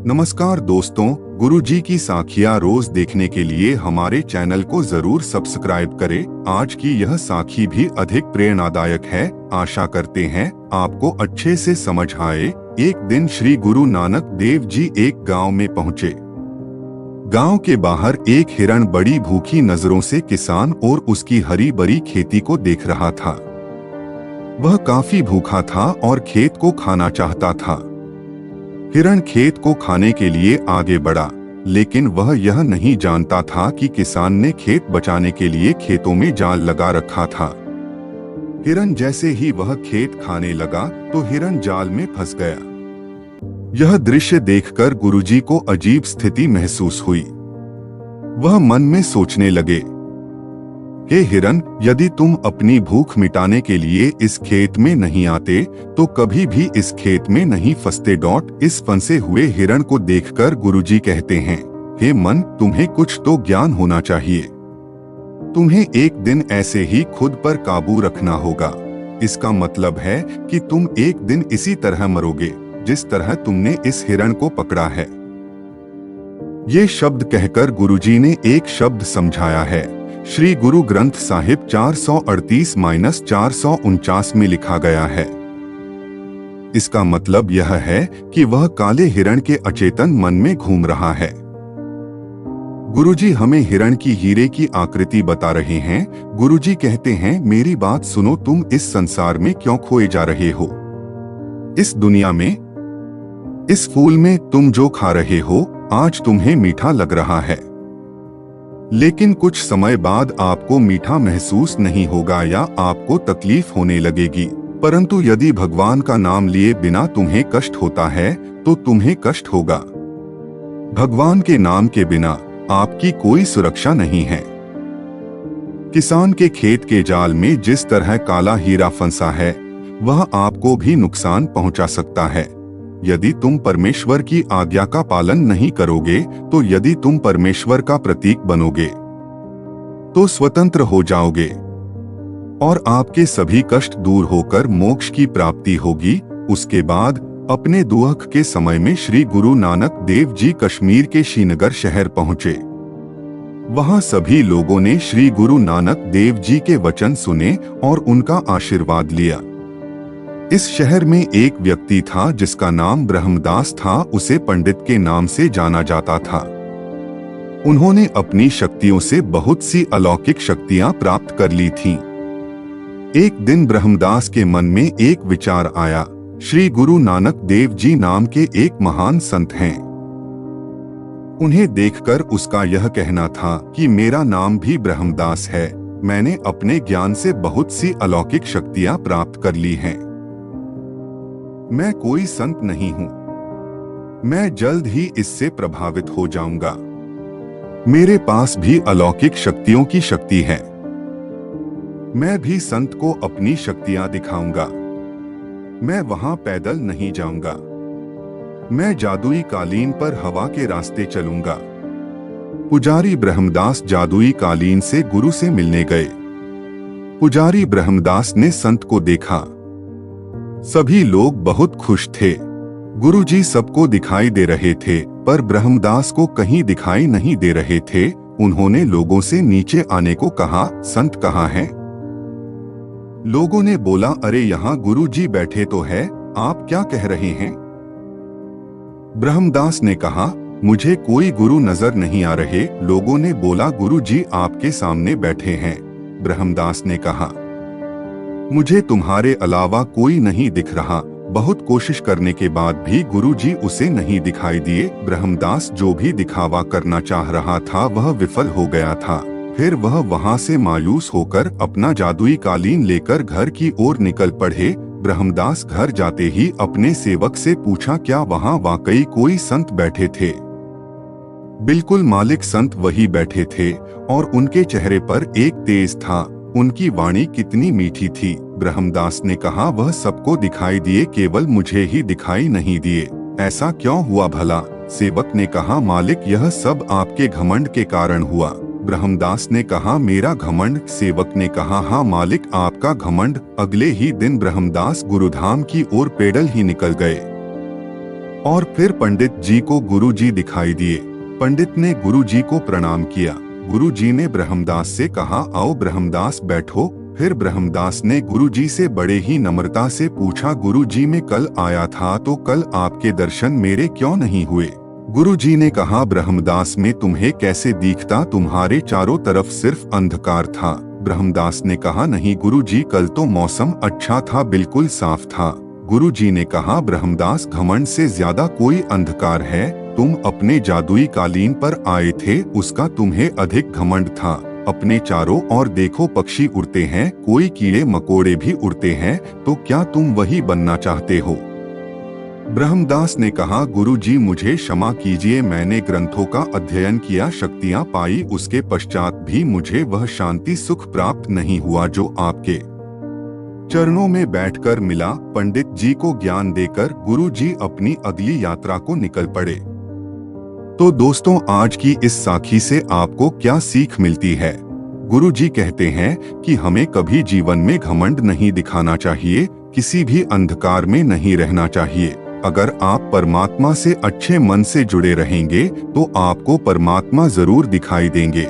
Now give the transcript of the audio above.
नमस्कार दोस्तों, गुरुजी की साखियाँ रोज देखने के लिए हमारे चैनल को जरूर सब्सक्राइब करें। आज की यह साखी भी अधिक प्रेरणादायक है। आशा करते हैं आपको अच्छे से समझ आए। एक दिन श्री गुरु नानक देव जी एक गांव में पहुंचे। गांव के बाहर एक हिरण बड़ी भूखी नजरों से किसान और उसकी हरी भरी खेती को देख रहा था। वह काफी भूखा था और खेत को खाना चाहता था। हिरण खेत को खाने के लिए आगे बढ़ा, लेकिन वह यह नहीं जानता था कि किसान ने खेत बचाने के लिए खेतों में जाल लगा रखा था। हिरण जैसे ही वह खेत खाने लगा तो हिरण जाल में फंस गया। यह दृश्य देखकर गुरुजी को अजीब स्थिति महसूस हुई। वह मन में सोचने लगे, हे हिरण, यदि तुम अपनी भूख मिटाने के लिए इस खेत में नहीं आते तो कभी भी इस खेत में नहीं फंसते। इस फंसे हुए हिरण को देखकर गुरुजी कहते हैं, हे मन, तुम्हें कुछ तो ज्ञान होना चाहिए। तुम्हें एक दिन ऐसे ही खुद पर काबू रखना होगा। इसका मतलब है कि तुम एक दिन इसी तरह मरोगे जिस तरह तुमने इस हिरण को पकड़ा है। ये शब्द कहकर गुरुजी ने एक शब्द समझाया है। श्री गुरु ग्रंथ साहिब 438-449 में लिखा गया है। इसका मतलब यह है कि वह काले हिरण के अचेतन मन में घूम रहा है। गुरुजी हमें हिरण की हीरे की आकृति बता रहे हैं। गुरुजी कहते हैं, मेरी बात सुनो, तुम इस संसार में क्यों खोए जा रहे हो? इस दुनिया में, इस फूल में तुम जो खा रहे हो आज तुम्हें मीठा लग रहा है, लेकिन कुछ समय बाद आपको मीठा महसूस नहीं होगा या आपको तकलीफ होने लगेगी। परंतु यदि भगवान का नाम लिए बिना तुम्हें कष्ट होता है तो तुम्हें कष्ट होगा। भगवान के नाम के बिना आपकी कोई सुरक्षा नहीं है। किसान के खेत के जाल में जिस तरह काला हीरा फंसा है, वह आपको भी नुकसान पहुंचा सकता है। यदि तुम परमेश्वर की आज्ञा का पालन नहीं करोगे तो यदि तुम परमेश्वर का प्रतीक बनोगे तो स्वतंत्र हो जाओगे और आपके सभी कष्ट दूर होकर मोक्ष की प्राप्ति होगी। उसके बाद अपने दुख के समय में श्री गुरु नानक देव जी कश्मीर के श्रीनगर शहर पहुंचे। वहां सभी लोगों ने श्री गुरु नानक देव जी के वचन सुने और उनका आशीर्वाद लिया। इस शहर में एक व्यक्ति था जिसका नाम ब्रह्मदास था। उसे पंडित के नाम से जाना जाता था। उन्होंने अपनी शक्तियों से बहुत सी अलौकिक शक्तियां प्राप्त कर ली थीं। एक दिन ब्रह्मदास के मन में एक विचार आया। श्री गुरु नानक देव जी नाम के एक महान संत हैं। उन्हें देखकर उसका यह कहना था कि मेरा नाम भी ब्रह्मदास है। मैंने अपने ज्ञान से बहुत सी अलौकिक शक्तियां प्राप्त कर ली हैं। मैं कोई संत नहीं हूं। मैं जल्द ही इससे प्रभावित हो जाऊंगा। मेरे पास भी अलौकिक शक्तियों की शक्ति है। मैं भी संत को अपनी शक्तियां दिखाऊंगा। मैं वहां पैदल नहीं जाऊंगा। मैं जादुई कालीन पर हवा के रास्ते चलूंगा। पुजारी ब्रह्मदास जादुई कालीन से गुरु से मिलने गए। पुजारी ब्रह्मदास ने संत को देखा। सभी लोग बहुत खुश थे। गुरुजी सबको दिखाई दे रहे थे, पर ब्रह्मदास को कहीं दिखाई नहीं दे रहे थे। उन्होंने लोगों से नीचे आने को कहा, संत कहाँ हैं? लोगों ने बोला, अरे यहाँ गुरुजी बैठे तो है, आप क्या कह रहे हैं? ब्रह्मदास ने कहा, मुझे कोई गुरु नजर नहीं आ रहे। लोगों ने बोला, गुरुजी आपके सामने बैठे हैं। ब्रह्मदास ने कहा, मुझे तुम्हारे अलावा कोई नहीं दिख रहा। बहुत कोशिश करने के बाद भी गुरुजी उसे नहीं दिखाई दिए। ब्रह्मदास जो भी दिखावा करना चाह रहा था वह विफल हो गया था। फिर वह वहां से मायूस होकर अपना जादुई कालीन लेकर घर की ओर निकल पड़े। ब्रह्मदास घर जाते ही अपने सेवक से पूछा, क्या वहां वाकई कोई संत बैठे थे? बिल्कुल मालिक, संत वही बैठे थे और उनके चेहरे पर एक तेज था। उनकी वाणी कितनी मीठी थी। ब्रह्मदास ने कहा, वह सबको दिखाई दिए, केवल मुझे ही दिखाई नहीं दिए। ऐसा क्यों हुआ भला? सेवक ने कहा, मालिक, यह सब आपके घमंड के कारण हुआ। ब्रह्मदास ने कहा, मेरा घमंड? सेवक ने कहा, हाँ मालिक, आपका घमंड। अगले ही दिन ब्रह्मदास गुरुधाम की ओर पैदल ही निकल गए और फिर पंडित जी को गुरु जी दिखाई दिए। पंडित ने गुरु जी को प्रणाम किया। गुरु जी ने ब्रह्मदास से कहा, आओ ब्रह्मदास बैठो। फिर ब्रह्मदास ने गुरु जी से बड़े ही नम्रता से पूछा, गुरु जी मैं कल आया था तो कल आपके दर्शन मेरे क्यों नहीं हुए? गुरु जी ने कहा, ब्रह्मदास मैं तुम्हें कैसे दिखता, तुम्हारे चारों तरफ सिर्फ अंधकार था। ब्रह्मदास ने कहा, नहीं गुरु जी कल तो मौसम अच्छा था, बिल्कुल साफ था। गुरु जी ने कहा, ब्रह्मदास घमंड से ज्यादा कोई अंधकार है? तुम अपने जादुई कालीन पर आए थे, उसका तुम्हें अधिक घमंड था। अपने चारों ओर देखो, पक्षी उड़ते हैं, कोई कीड़े मकोड़े भी उड़ते हैं, तो क्या तुम वही बनना चाहते हो? ब्रह्मदास ने कहा, गुरु जी मुझे क्षमा कीजिए, मैंने ग्रंथों का अध्ययन किया, शक्तियां पाई, उसके पश्चात भी मुझे वह शांति सुख प्राप्त नहीं हुआ जो आपके चरणों में बैठकर मिला। पंडित जी को ज्ञान देकर गुरु जी अपनी अगली यात्रा को निकल पड़े। तो दोस्तों, आज की इस साखी से आपको क्या सीख मिलती है? गुरु जी कहते हैं कि हमें कभी जीवन में घमंड नहीं दिखाना चाहिए, किसी भी अंधकार में नहीं रहना चाहिए। अगर आप परमात्मा से अच्छे मन से जुड़े रहेंगे तो आपको परमात्मा जरूर दिखाई देंगे।